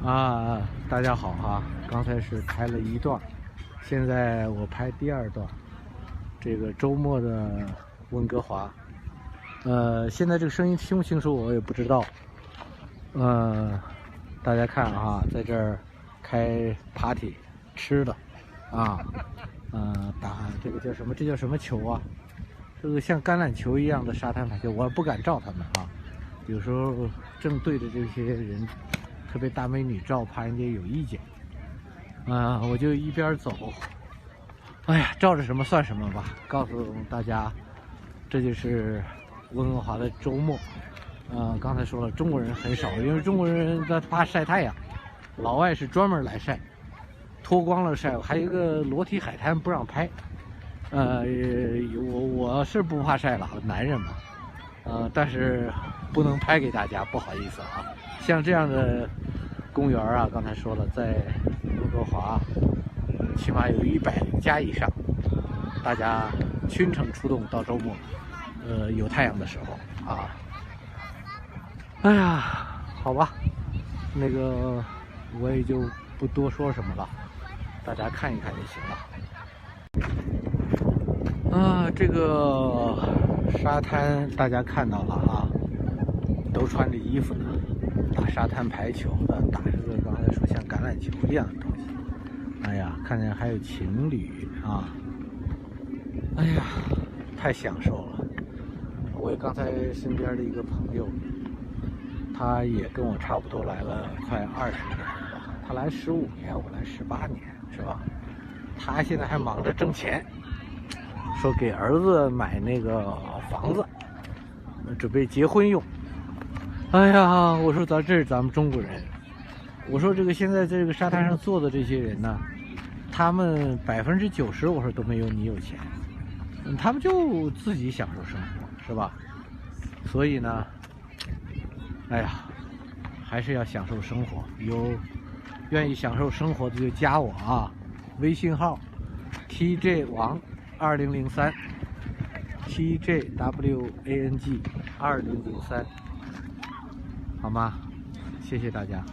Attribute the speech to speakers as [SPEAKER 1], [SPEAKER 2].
[SPEAKER 1] 大家好哈！刚才是拍了一段，现在我拍第二段。这个周末的温哥华，现在这个声音清不清楚我也不知道。大家看啊，在这儿开 party 吃的啊，打这个叫什么？这叫什么球啊？这个像橄榄球一样的沙滩排球，我不敢照他们啊。有时候正对着这些人，特别大美女照，怕人家有意见。我就一边走，哎呀，照着什么算什么吧。告诉大家，这就是温哥华的周末。刚才说了，中国人很少，因为中国人他怕晒太阳，老外是专门来晒，脱光了晒。还有一个裸体海滩不让拍。我是不怕晒了，男人嘛。但是不能拍给大家，不好意思啊。像这样的公园啊，刚才说了，在温哥华起码有100家以上，大家群城出动到周末，有太阳的时候啊。哎呀，好吧，那个我也就不多说什么了，大家看一看就行了。这个沙滩大家看到了啊，都穿着衣服呢，打沙滩排球的，打这个刚才说像橄榄球一样的东西。哎呀，看见还有情侣啊，哎呀，太享受了。我刚才身边的一个朋友，他也跟我差不多来了快20年了吧，他来15年，我来18年，是吧？他现在还忙着挣钱，说给儿子买那个房子，准备结婚用。哎呀，我说这是咱们中国人。我说这个现在这个沙滩上坐的这些人呢，他们90%我说都没有你有钱，他们就自己享受生活，是吧？所以呢，哎呀，还是要享受生活。有愿意享受生活的就加我啊，微信号 TJ 王2003 TJWANG 2003，好吗？谢谢大家。